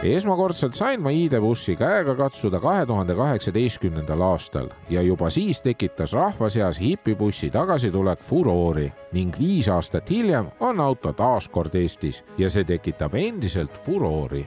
Esmakordselt sain ma ID-bussi käega katsuda 2018. aastal ja juba siis tekitas rahva seas hipibussi tagasitulek furoori ning 5 aastat hiljem on auto taas kord Eestis ja see tekitab endiselt furoori.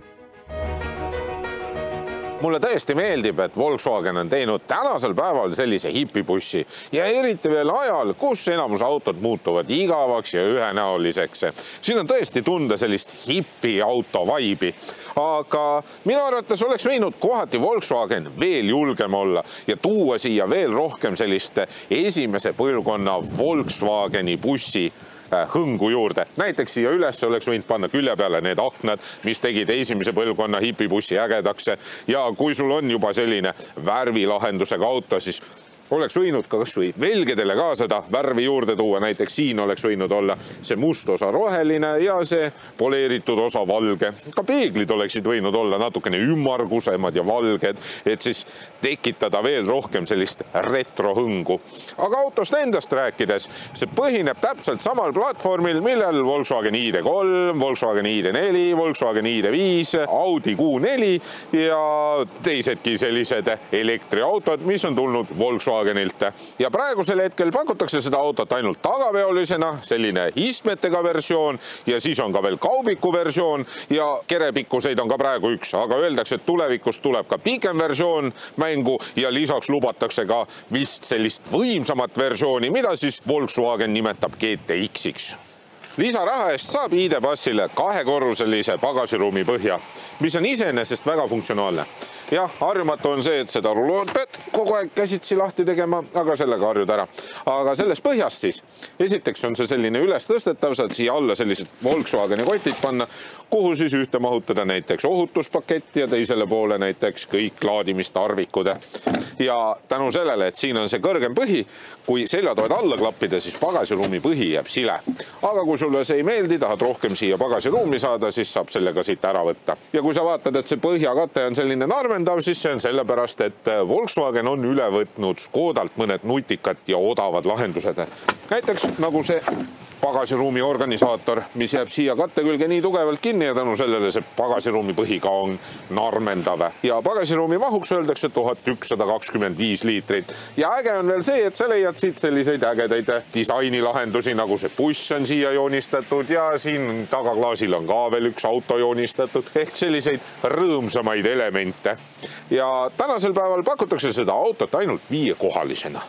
Mulle tõesti meeldib, et Volkswagen on teinud tänasel päeval sellise hipibussi ja eriti veel ajal, kus enamus autod muutuvad igavaks ja ühenäoliseks. Siin on tõesti tunda sellist hipi auto vaibi, aga minu arvates oleks võinud kohati Volkswagen veel julgem olla ja tuua siia veel rohkem sellist esimese põlvkonna Volkswageni bussi hõngu juurde. Näiteks siia üles oleks võinud panna külje peale need aknad, mis tegid esimese põlvkonna hipibussi ägedaks. Ja kui sul on juba selline värvilahendusega auto, siis oleks võinud ka kas või velgedele ka seda värvi juurde tuua. Näiteks siin oleks võinud olla see must osa roheline ja see poleeritud osa valge. Ka peeglid oleksid võinud olla natukene ümmargusemad ja valged, et siis tekitada veel rohkem sellist retrohõngu. Aga autost endast rääkides, see põhineb täpselt samal platvormil, millel Volkswagen ID3, Volkswagen ID4, Volkswagen ID5, Audi Q4 ja teisedki sellised elektriautod, mis on tulnud Volkswagenilt. Ja praegusel hetkel pakutakse seda autot ainult tagaveolisena, selline istmetega versioon ja siis on ka veel kaubiku versioon ja kerepikkuseid on ka praegu üks, aga öeldakse, et tulevikus tuleb ka pikem versioon mängu ja lisaks lubatakse ka vist sellist võimsamat versiooni, mida siis Volkswagen nimetab GTX-iks. Lisaraha eest saab ID-Bussile 2-korruselise pagasiruumi põhja, mis on iseenesest väga funktsionaalne. Jah, harjumatu on see, et seda rulood pead kogu aeg käsitsi lahti tegema, aga sellega harjud ära. Aga selles põhjas siis, esiteks on see selline üles tõstetav, saad siia alla sellised Volkswageni kotid panna, kuhu siis ühte mahutada näiteks ohutuspaketti ja teisele poole näiteks kõik laadimistarvikud. Ja tänu sellele, et siin on see kõrgem põhi, kui seljatoed alla klappida, siis pagasiruumi põhi jääb sile. Aga kui sulle see ei meeldi, tahad rohkem siia pagasiruumi saada, siis saab sellega siit ära võtta. Ja kui sa vaatad, et see põhjakate on selline narmendav, siis see on sellepärast, et Volkswagen on üle võtnud Škodalt mõned nutikad ja odavad lahendused. Näiteks nagu see pagasiruumi organisaator, mis jääb siia katte külge nii tugevalt kinni ja tänu sellele see pagasiruumi põhi ka on narmendav. Ja pagasiruumi mahuks öeldakse 1125 liitrit. Ja äge on veel see, et sa leiad siit selliseid ägedaid disainilahendusi, nagu see buss on siia joonistatud ja siin tagaklaasil on ka veel üks auto joonistatud, ehk selliseid rõõmsamaid elemente. Ja tänasel päeval pakutakse seda autot ainult 5-kohalisena.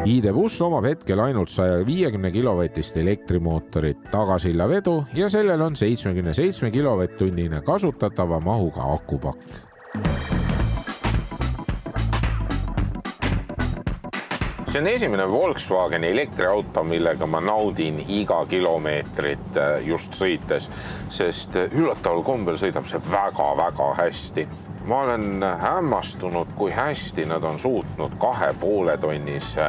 ID-buss omab hetkel ainult 150 kilovatist elektrimootorit, tagasilla vedu ja sellel on 77 kilovatt-tunnine kasutatava mahuga akupakk. See on esimene Volkswageni elektriauto, millega ma naudin iga kilomeetrit just sõites, sest üllataval kombel sõidab see väga-väga hästi. Ma olen hämmastunud, kui hästi nad on suutnud 2,5 tonnise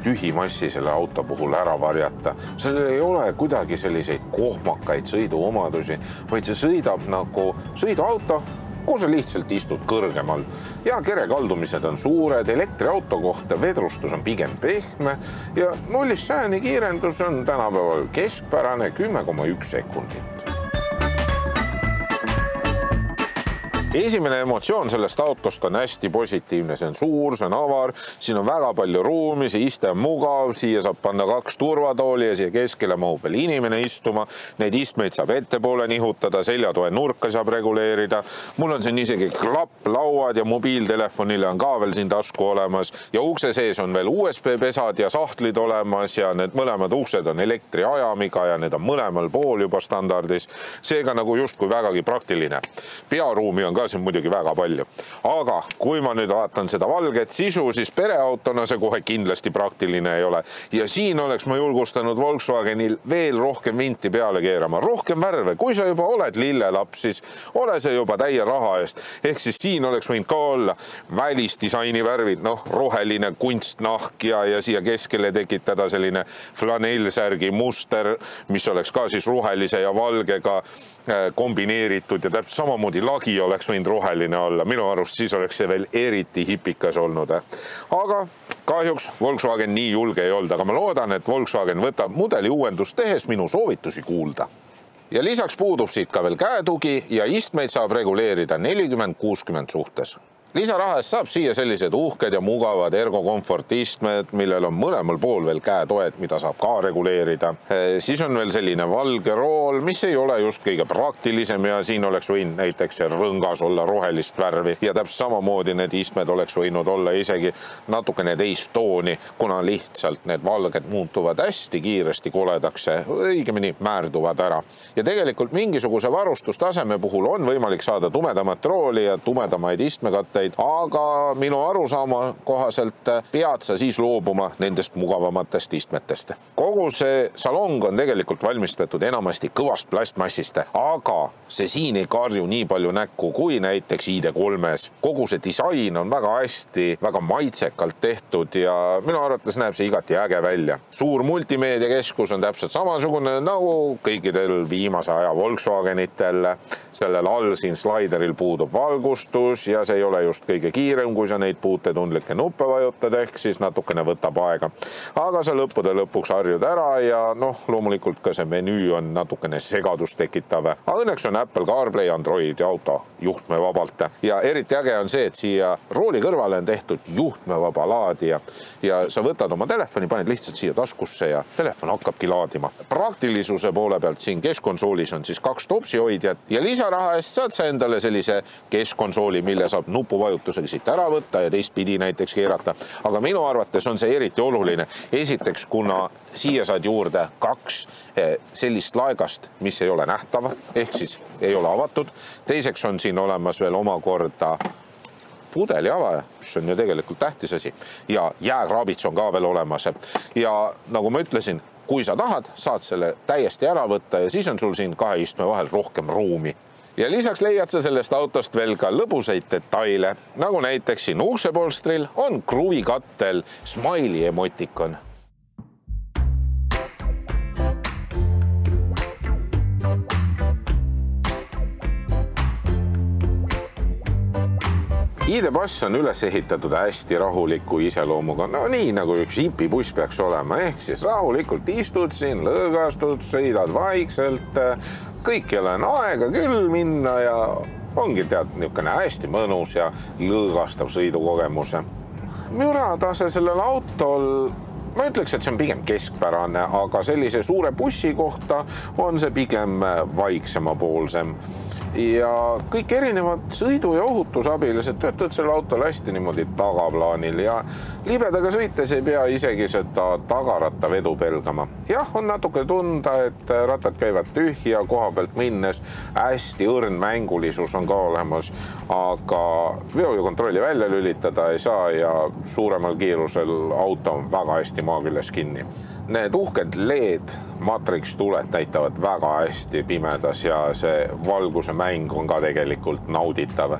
tühimassi selle auto puhul ära varjata. Sellel ei ole kuidagi selliseid kohmakaid sõiduomadusi, vaid see sõidab nagu sõiduauto, kus sa lihtsalt istud kõrgemal. Ja kerekaldumised on suured, elektriauto kohta vedrustus on pigem pehme ja 0-100 kiirendus on tänapäeval keskpärane 10,1 sekundit. Esimene emotsioon sellest autost on hästi positiivne, see on suur, see on avar, siin on väga palju ruumi, see iste on mugav, siia saab panna 2 turvatooli ja siia keskele mahub veel inimene istuma, neid istmeid saab ettepoole nihutada, seljatoe nurka saab reguleerida, mul on siin isegi klapplauad ja mobiiltelefonile on ka veel siin tasku olemas ja ukse sees on veel USB-pesad ja sahtlid olemas ja need mõlemad uksed on elektriajamiga ja need on mõlemal pool juba standardis, seega nagu justkui vägagi praktiline. Pearuumi on ka siin muidugi väga palju. Aga kui ma nüüd vaatan seda valget sisu, siis pereautona see kohe kindlasti praktiline ei ole. Ja siin oleks ma julgustanud Volkswagenil veel rohkem vinti peale keerama, rohkem värve. Kui sa juba oled lillelaps, siis ole see juba täie raha eest. Ehk siis siin oleks võinud ka olla välisdisaini värvid, roheline kunstnahk ja siia keskele tekitada selline flanellsärgi muster, mis oleks ka siis rohelise ja valgega kombineeritud ja täpselt samamoodi lagi oleks võinud roheline olla. Minu arust siis oleks see veel eriti hipikas olnud. Aga Kahjuks Volkswagen nii julge ei olnud, aga ma loodan, et Volkswagen võtab mudeli uuendust tehes minu soovitusi kuulda. Ja lisaks puudub siit ka veel käetugi ja istmeid saab reguleerida 40-60 suhtes. Lisaraha eest saab siia sellised uhked ja mugavad Ergo Comfort istmed, millel on mõlemal pool veel käetoed, mida saab ka reguleerida. Siis on veel selline valge rool, mis ei ole just kõige praktilisem ja siin oleks võinud näiteks rõngas olla rohelist värvi. Ja täpselt samamoodi need istmed oleks võinud olla isegi natukene teist tooni, kuna lihtsalt need valged muutuvad hästi kiiresti koledaks, õigemini määrduvad ära. Ja tegelikult mingisuguse varustustaseme puhul on võimalik saada tumedamat rooli ja tumedamaid istmekatte, aga minu arusaama kohaselt pead sa siis loobuma nendest mugavamatest istmetest. Kogu see salong on tegelikult valmistatud enamasti kõvast plastmassist, aga see siin ei karju nii palju näkku kui näiteks ID3-s. Kogu see disain on väga hästi, väga maitsekalt tehtud ja minu arvates näeb see igati äge välja. Suur multimeediakeskus on täpselt samasugune nagu kõikidel viimase aja Volkswagenitel. Sellel all siin slaideril puudub valgustus ja see ei ole just kõige kiirem, kui sa neid puutetundlikke nuppe vajutad, ehk siis natukene võtab aega. Aga sa lõppude lõpuks harjud ära ja loomulikult ka see menüü on natukene segadust tekitav. Aga õnneks on Apple CarPlay, Android ja auto juhtmevabalt. Ja eriti äge on see, et siia rooli kõrvale on tehtud juhtmevaba laadija ja sa võtad oma telefoni, paned lihtsalt siia taskusse ja telefon hakkabki laadima. Praktilisuse poole pealt siin keskkonsoolis on siis 2 topsihoidjat ja lisaraha eest saad sa endale sellise keskkonsooli, mille saab nupuvajutusega siit ära võtta ja teistpidi näiteks keerata. Aga minu arvates on see eriti oluline. Esiteks, kuna siia saad juurde 2 sellist laegast, mis ei ole nähtav, ehk siis ei ole avatud. Teiseks on siin olemas veel omakorda pudeliavaja, mis on ju tegelikult tähtis asi. Ja jääkraabits on ka veel olemas. Ja nagu ma ütlesin, kui sa tahad, saad selle täiesti ära võtta ja siis on sul siin 2 istme vahel rohkem ruumi. Ja lisaks leiad sa sellest autost veel ka lõbusaid detaile, nagu näiteks siin uksepolstril on kruvikattel smiley emotikon. ID-Bus on üles ehitatud hästi rahuliku iseloomuga, nii nagu üks hipibuss peaks olema, ehk siis rahulikult istud siin, lõõgastud, sõidad vaikselt, kõikjal on aega küll minna ja ongi niisugune hästi mõnus ja lõõgastav sõidukogemus. Müratase sellel autol, ma ütleks, et see on pigem keskpärane, aga sellise suure bussi kohta on see pigem vaiksemapoolsem. Ja kõik erinevad sõidu- ja ohutusabilised töötavad selle autol hästi niimoodi tagaplaanil ja libedaga sõites ei pea isegi seda tagaratta vedu pelgama. Jah, on natuke tunda, et rattad käivad tühja koha pealt minnes, hästi õrn mängulisus on ka olemas, aga veokontrolli välja lülitada ei saa ja suuremal kiirusel auto on väga hästi maa küljes kinni. Need uhked LED matrikstuled näitavad väga hästi pimedas ja see valguse mäng on ka tegelikult nauditav.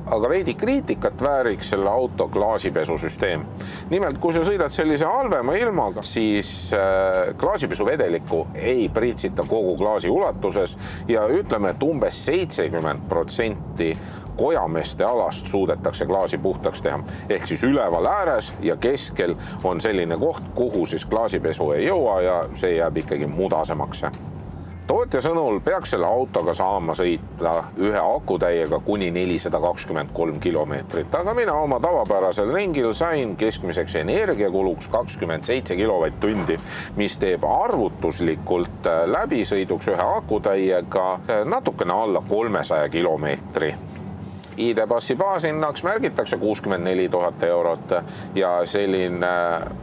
Aga veidi kriitikat vääriks selle auto klaasipesusüsteem. Nimelt, kui sa sõidad sellise halvema ilmaga, siis klaasipesuvedelikku ei pritsita kogu klaasi ulatuses ja ütleme, et umbes 70% kojameste alast suudetakse klaasi puhtaks teha. Ehk siis üleval ääres ja keskel on selline koht, kuhu siis klaasipesu ei jõua ja see jääb ikkagi mudasemaks. Tootja sõnul peaks selle autoga saama sõita ühe akutäiega kuni 423 kilomeetrit, aga mina oma tavapärasel ringil sain keskmiseks energiakuluks 27 kilovatt-tundi, mis teeb arvutuslikult läbisõiduks ühe akutäiega natukene alla 300 kilomeetri. ID-Bussi baasinnaks märgitakse 64 000 eurot ja selline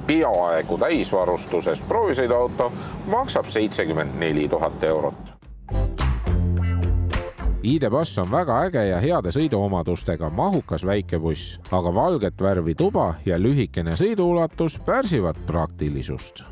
peaaegu täisvarustuses proovisõiduauto maksab 74 000 eurot. ID-Bus on väga äge ja heade sõiduomadustega mahukas väikebuss, aga valget värvi tuba ja lühikene sõiduulatus pärsivad praktilisust.